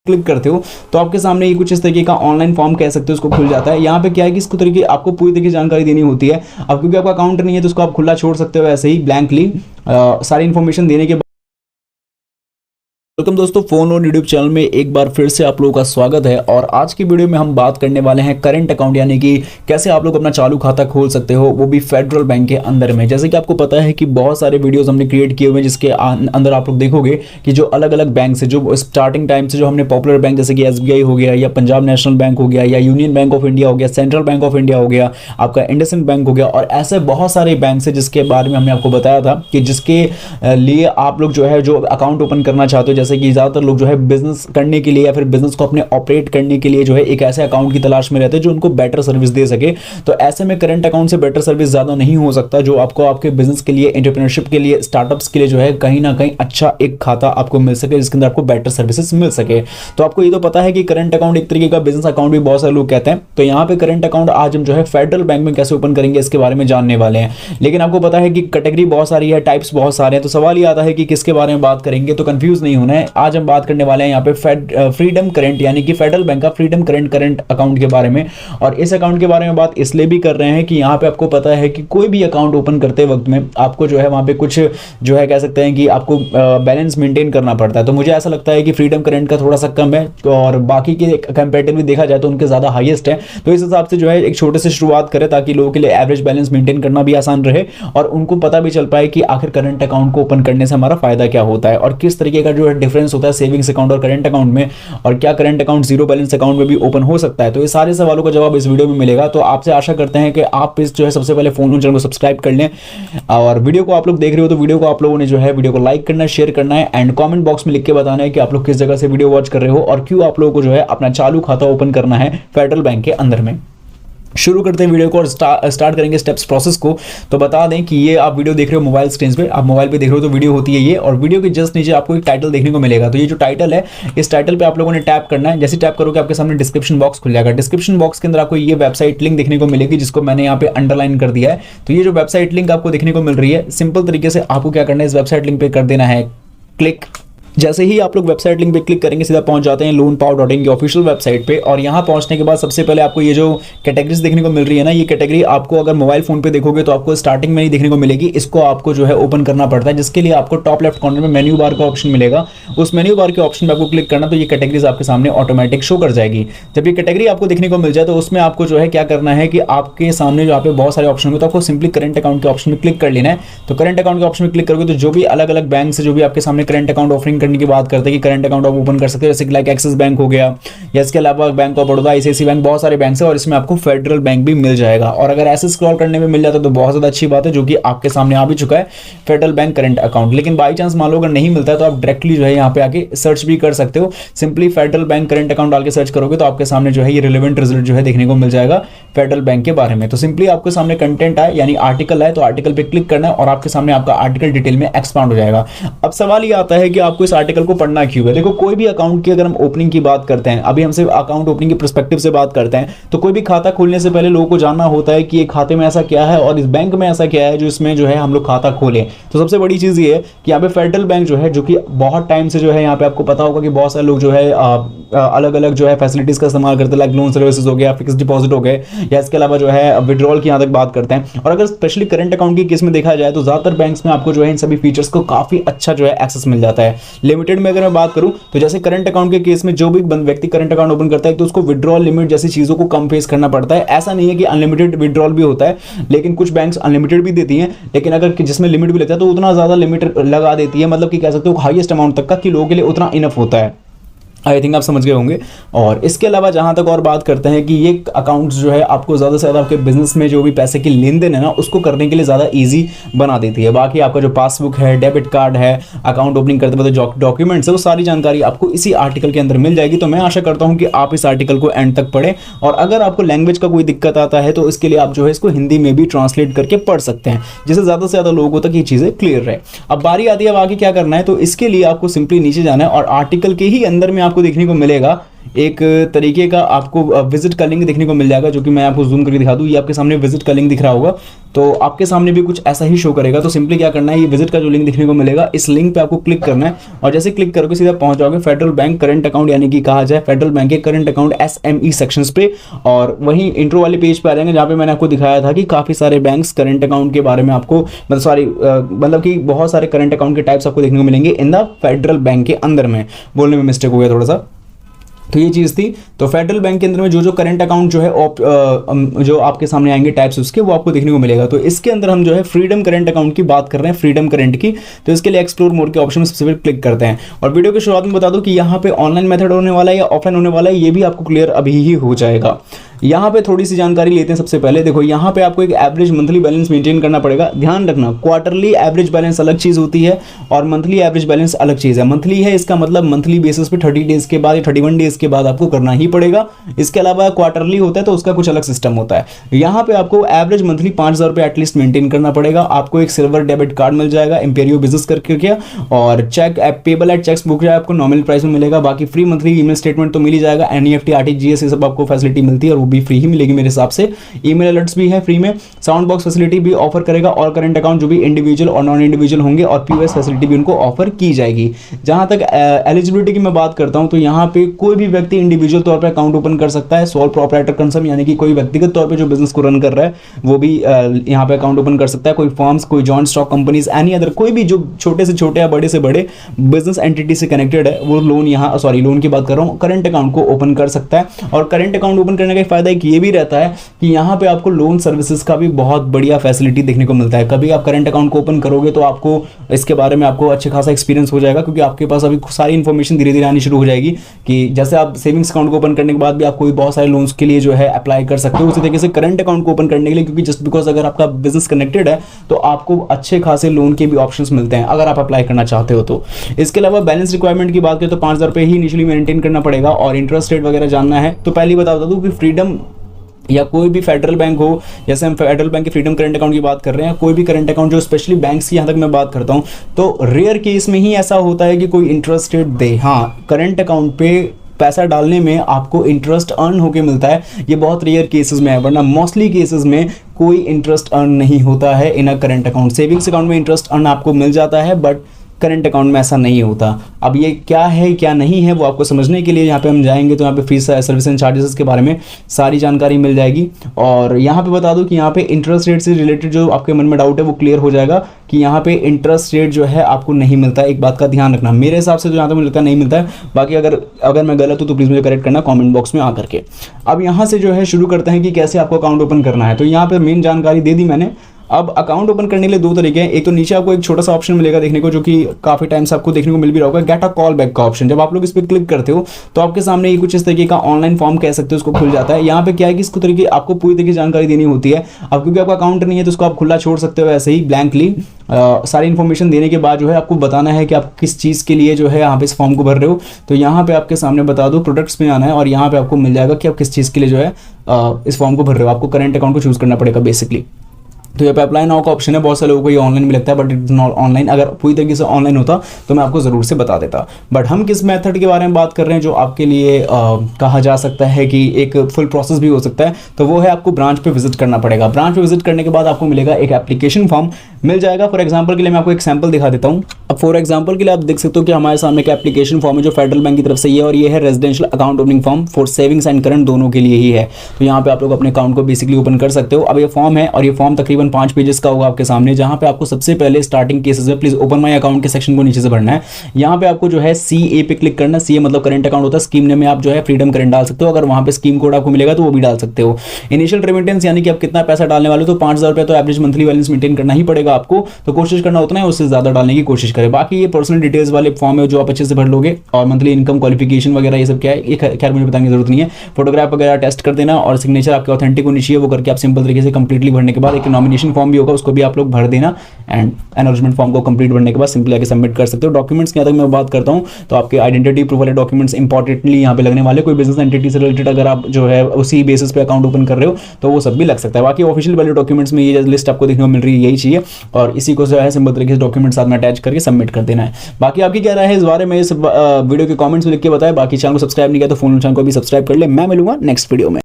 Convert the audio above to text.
Click करते हो तो आपके सामने ये कुछ इस तरीके का ऑनलाइन फॉर्म कह सकते हो उसको खुल जाता है। यहाँ पे क्या है कि इसको तरीके आपको पूरी तरीके से जानकारी देनी होती है। अब क्योंकि आपका अकाउंट नहीं है तो उसको आप खुला छोड़ सकते हो ऐसे ही ब्लैंकली सारी इन्फॉर्मेशन देने के। वेलकम दोस्तों, फोन और यूट्यूब चैनल में एक बार फिर से आप लोगों का स्वागत है। और आज की वीडियो में हम बात करने वाले हैं करंट अकाउंट, यानी कि कैसे आप लोग अपना चालू खाता खोल सकते हो, वो भी फेडरल बैंक के अंदर में। जैसे कि आपको पता है कि बहुत सारे वीडियोस हमने क्रिएट किए हुए हैं जिसके अंदर आप लोग देखोगे कि जो अलग अलग बैंक से, जो स्टार्टिंग टाइम से जो हमने पॉपुलर बैंक जैसे कि SBI हो गया, या पंजाब नेशनल बैंक हो गया, या यूनियन बैंक ऑफ इंडिया हो गया, सेंट्रल बैंक ऑफ इंडिया हो गया, आपका इंडसइंड बैंक हो गया, और ऐसे बहुत सारे बैंक है जिसके बारे में हमने आपको बताया था कि जिसके लिए आप लोग जो है जो अकाउंट ओपन करना चाहते हो। जैसे कि ज़्यादातर लोग जो है बिजनेस करने के लिए या फिर बिजनेस को अपने ऑपरेट करने के लिए जो है एक ऐसे अकाउंट की तलाश में रहते हैं जो उनको बेटर सर्विस दे सके। तो ऐसे में करंट अकाउंट से बेटर सर्विस ज़्यादा नहीं हो सकता जो आपको आपके बिजनेस के लिए, एंटरप्रेन्योरशिप के लिए, स्टार्टअप्स के लिए जो है कहीं ना कहीं अच्छा एक खाता आपको मिल सके जिसके अंदर आपको बेटर सर्विसेज मिल सके। तो आपको ये तो पता है कि करंट अकाउंट एक तरीके का बिजनेस अकाउंट भी बहुत सारे लोग कहते हैं। तो यहाँ पे करंट अकाउंट आज हम जो है फेडरल बैंक में कैसे ओपन करेंगे इसके बारे में जानने वाले हैं। लेकिन आपको पता है कि कैटेगरी बहुत सारी है, टाइप्स बहुत सारे हैं, तो सवाल ये आता है कि किसके बारे में बात करेंगे। तो कंफ्यूज नहीं होना है, आज हम बात करने वाले हैं यहाँ पे फ्रीडम करंट, यानी कि फेडरल बैंक का फ्रीडम करंट अकाउंट के बारे में। और इस अकाउंट के बारे में बात इसलिए भी कर रहे हैं कि यहाँ पे आपको पता है कि कोई भी अकाउंट ओपन करते वक्त में आपको जो है वहाँ पे कुछ जो है कह सकते हैं कि आपको बैलेंस मेंटेन करना पड़ता है। तो मुझे ऐसा लगता है कि फ्रीडम करंट का थोड़ा सा कम है और बाकी के कंपेरेटिवली देखा जाए तो उनके ज़्यादा हाईएस्ट है। तो इस हिसाब से जो है एक छोटे से शुरुआत करें ताकि लोगों के लिए एवरेज बैलेंस मेंटेन करना भी आसान रहे और उनको पता भी चल पाए कि आखिर करंट अकाउंट को ओपन करने से हमारा फायदा क्या होता है और किस तरीके का जो है डिफरेंस होता है सेविंग्स अकाउंट और करंट अकाउंट में, और क्या current account zero balance account में भी ओपन हो सकता है। तो ये सारे सवालों का जवाब इस वीडियो में मिलेगा। तो आपसे आशा करते हैं कि आप इस जो है सबसे पहले फोन चैनल को सब्सक्राइब कर लें, और वीडियो को आप लोग देख रहे हो तो वीडियो को आप लोगों ने जो है वीडियो को लाइक करना है, शेयर करना है, एंड कमेंट बॉक्स में लिख के बताना है कि आप लोग किस जगह से वीडियो वॉच कर रहे हो और क्यों आप लोगों को जो है अपना चालू खाता ओपन करना है फेडरल बैंक के अंदर में। शुरू करते हैं वीडियो को और स्टार्ट करेंगे स्टेप्स प्रोसेस को। तो बता दें कि ये आप वीडियो देख रहे हो मोबाइल स्क्रीन पे, आप मोबाइल पे देख रहे हो तो वीडियो होती है ये, और वीडियो के जस्ट नीचे आपको एक टाइटल देखने को मिलेगा। तो ये जो टाइटल है इस टाइटल पे आप लोगों ने टैप करना है। जैसे टैप करोगे आपके सामने डिस्क्रिप्शन बॉक्स खुल जाएगा। डिस्क्रिप्शन बॉक्स के अंदर आपको ये वेबसाइट लिंक देखने को मिलेगी जिसको मैंने यहाँ पे अंडरलाइन कर दिया है। तो ये जो वेबसाइट लिंक आपको देखने को मिल रही है, सिंपल तरीके से आपको क्या करना है, इस वेबसाइट लिंक पे कर देना है क्लिक। जैसे ही आप लोग वेबसाइट लिंक पे क्लिक करेंगे सीधा पहुंच जाते हैं loanpower.in की ऑफिशियल वेबसाइट पे। और यहां पहुंचने के बाद सबसे पहले आपको ये जो कैटेगरीज देखने को मिल रही है ना, ये कैटेगरी आपको अगर मोबाइल फोन पे देखोगे तो आपको स्टार्टिंग में ही देखने को मिलेगी। इसको आपको जो है ओपन करना पड़ता है, जिसके लिए आपको टॉप लेफ्ट कॉर्नर में मेन्यू बार का ऑप्शन मिलेगा। उस मेन्यू बार के ऑप्शन पर आपको क्लिक करना, तो ये कैटेगरीज आपके सामने ऑटोमेटिक शो कर जाएगी। जब ये कैटेगरी आपको देखने को मिल जाए तो उसमें आपको जो है क्या करना है कि आपके सामने जो पे बहुत सारे ऑप्शन होंगे तो आपको सिंपली करंट अकाउंट के ऑप्शन में क्लिक कर लेना है। तो करंट अकाउंट के ऑप्शन में क्लिक करोगे तो जो भी अलग अलग बैंक से जो भी आपके सामने करंट अकाउंट ऑफरिंग करने की बात करते हैं कि करंट अकाउंट आप ओपन कर सकते हो, जैसे कि लाइक एक्सिस बैंक हो गया, या इसके अलावा bank of Baroda, ICICI bank, बहुत सारे बैंक है और इसमें आपको फेडरल बैंक भी मिल जाएगा। और अगर ऐसे स्क्रॉल करने में मिल जाता है तो बहुत ज्यादा अच्छी बात है, जो कि आपके सामने आ भी चुका है फेडरल बैंक करंट अकाउंट। लेकिन बाई चांस मान लो अगर नहीं मिलता है तो आप डायरेक्टली जो है यहाँ पे आके सर्च भी कर सकते हो। Simply federal bank current account डाल के सर्च करोगे तो आपके सामने जो है ये रिलेवेंट रिजल्ट जो है देखने को मिल जाएगा फेडरल बैंक के बारे में। तो सिंपली आपके सामने कंटेंट आए यानी आर्टिकल आए तो आर्टिकल पे क्लिक करना है और आपके सामने आपका आर्टिकल डिटेल में एक्सपांड हो जाएगा। अब सवाल ये आता है कि आपको इस आर्टिकल को पढ़ना क्यों है। देखो, कोई भी अकाउंट की अगर हम ओपनिंग की बात करते हैं, अभी हमसे अकाउंट ओपनिंग के पर्सपेक्टिव से बात करते हैं, तो कोई भी खाता खोलने से पहले लोगों को जानना होता है कि ये खाते में ऐसा क्या है और इस बैंक में ऐसा क्या है जो इसमें जो है हम लोग खाता खोलें। तो सबसे बड़ी चीज ये है कि यहाँ पे फेडरल बैंक जो है, जो कि बहुत टाइम से जो है यहाँ पे आपको पता होगा कि बहुत सारे लोग जो है अलग अलग जो है फैसिलिटीज का इस्तेमाल करते हैं, लाइक लोन सर्विसेज हो गया, फिक्स डिपॉजिट हो गए, या इसके अलावा जो है विड्रॉल की यहाँ तक बात करते हैं। और अगर स्पेशली करंट अकाउंट की केस में देखा जाए तो ज्यादातर बैंक्स में आपको जो है इन सभी फीचर्स को काफी अच्छा जो है एक्सेस मिल जाता है। लिमिटेड में अगर मैं बात करूं तो जैसे करंट अकाउंट के केस में जो भी व्यक्ति करंट अकाउंट ओपन करता है तो उसको विड्रॉल लिमिट जैसी चीजों को कम फेस करना पड़ता है। ऐसा नहीं है कि अनलिमिटेड विड्रॉल भी होता है, लेकिन कुछ बैंक्स अनलिमिटेड भी देती हैं, लेकिन अगर जिसमें लिमिट भी लेता है तो उतना ज्यादा लिमिट लगा देती है, मतलब कि कह सकते हो हाईएस्ट अमाउंट तक का कि लोगों के लिए उतना इनफ होता है। आई थिंक आप समझ गए होंगे। और इसके अलावा जहां तक और बात करते हैं कि ये अकाउंट जो है आपको ज़्यादा से ज़्यादा आपके बिजनेस में जो भी पैसे की लेन देन है ना उसको करने के लिए ज़्यादा इजी बना देती है। बाकी आपका जो पासबुक है, डेबिट कार्ड है, अकाउंट ओपनिंग करते वक्त जो डॉक्यूमेंट्स है, वो सारी जानकारी आपको इसी आर्टिकल के अंदर मिल जाएगी। तो मैं आशा करता हूँ कि आप इस आर्टिकल को एंड तक पढ़ें, और अगर आपको लैंग्वेज का कोई दिक्कत आता है तो इसके लिए आप जो है इसको हिंदी में भी ट्रांसलेट करके पढ़ सकते हैं, जिससे ज़्यादा से ज़्यादा लोगों तक ये चीज़ें क्लियर रहे। अब बारी आती है अब आगे क्या करना है। तो इसके लिए आपको सिंपली नीचे जाना है और आर्टिकल के ही अंदर में आपको देखने को मिलेगा एक तरीके का आपको विजिट का लिंक देखने को मिल जाएगा, जो कि मैं आपको जूम करके दिखा दूँ। ये आपके सामने विजिट का लिंक दिख रहा होगा, तो आपके सामने भी कुछ ऐसा ही शो करेगा। तो सिंपली क्या करना है, ये विजिट का जो लिंक दिखने को मिलेगा, इस लिंक पे आपको क्लिक करना है और जैसे क्लिक करोगे सीधा पहुंच जाओगे फेडरल बैंक करंट अकाउंट, यानी कि कहा जाए फेडरल बैंक के करंट अकाउंट SME सेक्शंस पे। और वहीं इंट्रो वाले पेज पे आ जाएंगे, जहाँ पे मैंने आपको दिखाया था कि काफी सारे बैंक्स करंट अकाउंट के बारे में आपको मतलब कि बहुत सारे करंट अकाउंट के टाइप्स आपको देखने को मिलेंगे इन द फेडरल बैंक के अंदर में। बोलने में मिस्टेक हो गया थोड़ा सा, तो ये चीज़ थी। तो फेडरल बैंक के अंदर में जो करंट अकाउंट जो है जो आपके सामने आएंगे टाइप्स उसके, वो आपको देखने को मिलेगा। तो इसके अंदर हम जो है फ्रीडम करंट अकाउंट की बात कर रहे हैं, फ्रीडम करंट की। तो इसके लिए एक्सप्लोर मोर के ऑप्शन में सबसे पहले क्लिक करते हैं और वीडियो की शुरुआत में बता दूं कि यहाँ पे ऑनलाइन मेथड होने वाला है या ऑफलाइन होने वाला है, ये भी आपको क्लियर अभी ही हो जाएगा। यहाँ पे थोड़ी सी जानकारी लेते हैं। सबसे पहले देखो, यहाँ पे आपको एक एवरेज मंथली बैलेंस मेंटेन करना पड़ेगा। ध्यान रखना, क्वार्टरली एवरेज बैलेंस अलग चीज होती है और मंथली एवरेज बैलेंस अलग चीज है। मंथली है, इसका मतलब मंथली बेसिस पे 30 डेज के बाद या 31 डेज के बाद आपको करना ही पड़ेगा। इसके अलावा क्वार्टरली होता है तो उसका कुछ अलग सिस्टम होता है। यहाँ पे आपको एवरेज मंथली 5,000 रुपये एटलीस्ट मेंटेन करना पड़ेगा। आपको एक सिल्वर डेबिट कार्ड मिल जाएगा इंपेरियो बिजनेस करके, और cheque payable at cheques book आपको नॉमिनल प्राइस में मिलेगा। बाकी फ्री मंथली ईमेल स्टेटमेंट तो मिल ही जाएगा। NEFT RTGS ये सब आपको फैसिलिटी मिलती है और वो भी फ्री ही मिलेगी मेरे हिसाब से। ईमेल अलर्ट्स भी है फ्री में, साउंड बॉक्स फैसिलिटी भी ऑफर करेगा और करंट अकाउंट जो भी इंडिविजुअल और नॉन इंडिविजुअल होंगे और POS फैसिलिटी भी उनको ऑफर की जाएगी। जहां तक एलिजिबिलिटी की मैं बात करता हूं तो यहां पे कोई भी व्यक्ति इंडिविजुअल तौर पे अकाउंट ओपन कर सकता है। सोल प्रोप्राइटर कंसर्न यानी कि कोई व्यक्तिगत तौर पे जो बिजनेस को रन कर रहा है वो भी यहां पे अकाउंट ओपन कर सकता है। कोई फर्म्स, कोई joint stock companies, any other कोई भी जो छोटे से छोटे या बड़े से बड़े बिजनेस एंटिटी से कनेक्टेड है वो लोन की बात कर रहा हूं, करंट अकाउंट को ओपन कर सकता है। और करंट अकाउंट ओपन करने का फायदा एक ये भी रहता है कि यहाँ पे आपको लोन सर्विसेज का भी बहुत बढ़िया फैसिलिटी देखने को मिलता है। कभी आप करंट अकाउंट को ओपन करोगे तो आपको इसके बारे में आपको अच्छे खासा एक्सपीरियंस हो जाएगा, क्योंकि आपके पास अभी सारी इन्फॉर्मेशन धीरे धीरे आनी शुरू हो जाएगी कि जैसे आप सेविंग्स अकाउंट को ओपन करने के बाद भी आप कोई बहुत सारे लोन्स के लिए जो है अप्लाई कर सकते हो, उसी तरीके से करंट अकाउंट को ओपन करने के लिए, क्योंकि जस्ट बिकॉज अगर आपका बिजनेस कनेक्टेड है तो आपको अच्छे खासे लोन के भी ऑप्शंस मिलते हैं अगर आप अप्लाई करना चाहते हो तो। इसके अलावा बैलेंस रिक्वायरमेंट की बात करें तो 5,000 रुपये ही इनिशियली मेंटेन करना पड़ेगा और इंटरेस्ट रेट वगैरह जानना है तो पहले बता दूं कि फ्रीडम या कोई भी फेडरल बैंक हो, जैसे हम फेडरल बैंक के फ्रीडम करंट अकाउंट की बात कर रहे हैं, कोई भी करंट अकाउंट जो स्पेशली बैंक्स की यहाँ तक मैं बात करता हूँ, तो रेयर केस में ही ऐसा होता है कि कोई इंटरेस्ट रेट दे। हाँ, करंट अकाउंट पे पैसा डालने में आपको इंटरेस्ट अर्न होके मिलता है, ये बहुत रेयर केसेस में है, वरना मोस्टली केसेस में कोई इंटरेस्ट अर्न नहीं होता है in uh current account. Savings account में इंटरेस्ट अर्न आपको मिल जाता है, बट करंट अकाउंट में ऐसा नहीं होता। अब ये क्या है क्या नहीं है वो आपको समझने के लिए यहाँ पे हम जाएंगे तो यहाँ पे फीस, सर्विस एंड चार्जेस के बारे में सारी जानकारी मिल जाएगी। और यहाँ पे बता दूं कि यहाँ पे इंटरेस्ट रेट से रिलेटेड जो आपके मन में डाउट है वो क्लियर हो जाएगा कि यहाँ पे इंटरेस्ट रेट जो है आपको नहीं मिलता है। एक बात का ध्यान रखना, मेरे हिसाब से तो यहाँ तक मुझे लगता है नहीं मिलता है, बाकी अगर मैं गलत हूँ तो प्लीज़ मुझे करेक्ट करना कॉमेंट बॉक्स में आकर के। अब यहाँ से जो है शुरू करते हैं कि कैसे आपको अकाउंट ओपन करना है। तो यहाँ पे मेन जानकारी दे दी मैंने। अब अकाउंट ओपन करने के लिए दो तरीके हैं। एक तो नीचे आपको एक छोटा सा ऑप्शन मिलेगा देखने को, जो कि काफी टाइम से आपको देखने को मिल भी रहा होगा, गेट अ कॉल बैक का ऑप्शन। जब आप लोग इस पर क्लिक करते हो तो आपके सामने ये कुछ इस तरीके का ऑनलाइन फॉर्म कह सकते हो उसको खुल जाता है। यहाँ पे क्या है कि इसको तरीके आपको पूरी तरीके से जानकारी देनी होती है। अब क्योंकि आपका अकाउंट नहीं है तो उसको आप खुला छोड़ सकते हो ऐसे ही ब्लैंकली। सारी इन्फॉर्मेशन देने के बाद जो है आपको बताना है कि आप किस चीज़ के लिए जो है यहाँ पे इस फॉर्म को भर रहे हो। तो यहाँ पे आपके सामने बता दो, प्रोडक्ट्स में आना है और यहाँ पे आपको मिल जाएगा कि आप किस चीज़ के लिए जो है इस फॉर्म को भर रहे हो। आपको करंट अकाउंट को चूज करना पड़ेगा बेसिकली। तो यहाँ पे अप्लाई नाउ का ऑप्शन है। बहुत सारे लोगों को ये ऑनलाइन भी लगता है, बट इट्स नॉट ऑनलाइन। अगर पूरी तरीके से ऑनलाइन होता तो मैं आपको ज़रूर से बता देता। बट हम किस मेथड के बारे में बात कर रहे हैं जो आपके लिए कहा जा सकता है कि एक फुल प्रोसेस भी हो सकता है, तो वो है आपको ब्रांच पे विजिट करना पड़ेगा। ब्रांच पे विजिट करने के बाद आपको मिलेगा एक एप्लीकेशन फॉर्म मिल जाएगा। फॉर एग्जाम्पल के लिए मैं आपको एक सैम्पल दिखा देता हूँ। अब फॉर एग्जाम्पल के लिए आप देख सकते हो कि हमारे सामने एक एप्लीकेशन फॉर्म है जो फेडरल बैंक की तरफ से ये, और ये है residential account opening form for savings and current दोनों के लिए ही है। तो यहाँ पे आप लोग अपने अकाउंट को बेसिकली ओपन कर सकते हो। अब ये फॉर्म है और ये फॉर्म तकरीबन 5 पेजेस का होगा आपके सामने, जहां पे आपको सबसे पहले स्टार्टिंग केसेस में प्लीज ओपन माय अकाउंट के सेक्शन को नीचे से भरना है। यहाँ पे आपको जो है CA पे क्लिक करना है। CA मतलब करंट अकाउंट होता है। स्कीम नेम में आप जो है फ्रीडम करंट डाल सकते हो। अगर वहां पे स्कीम कोड आपको मिलेगा तो वो भी डाल सकते हो। इनिशियल रेमिटेंस यानी कि आप कितना पैसा डालने वाले हो, तो 5,000 रुपये तो एवरेज मंथली बैलेंस मेंटेन करना ही पड़ेगा आपको। तो कोशिश करना उतना है, उससे ज्यादा डालने की कोशिश करें। बाकी ये पर्सनल डिटेल्स वाले फॉर्म है जो आप अच्छे से भर लोगे। और मंथली इनकम, क्वालिफिकेशन वगैरह ये सब क्या है, ये खैर मुझे बताने की जरूरत नहीं है। फोटोग्राफ वगैरह टेस्ट कर देना और सिग्नेचर आपके ऑथेंटिक होनी चाहिए, वो करके आप सिंपल तरीके से कंप्लीटली भरने के बाद एक नॉमिनेशन एप्लीकेशन फॉर्म भी होगा, उसको भी आप लोग भर देना एंड एनरोलमेंट फॉर्म को कंप्लीट करने के बाद सिंपली आगे सबमिट कर सकते हो। डॉक्यूमेंट्स की अगर मैं बात करता हूँ तो आपके आइडेंटिटी प्रूफ वाले डॉक्यूमेंट्स इंपॉर्टेंटली यहाँ पे लगने वाले। कोई बिजनेस एंटिटी से रिलेटेड अगर आप जो है उसी बेसिस पे अकाउंट ओपन कर रहे हो तो वो सब भी लग सकता है। बाकी ऑफिशियल वाले डॉक्यूमेंट्स में ये लिस्ट आपको देखने को मिल रही है, यही चाहिए और इसी को जो है सिंपल तरीके से डॉक्यूमेंट साथ में अटैच करके सबमिट कर देना है। बाकी आपकी क्या राय है इस बारे में, इस वीडियो के कमेंट्स में लिख के बताएं। बाकी चैनल को सब्सक्राइब नहीं किया तो फोन चैनल को भी सब्सक्राइब कर ले। मैं मिलूंगा नेक्स्ट वीडियो में।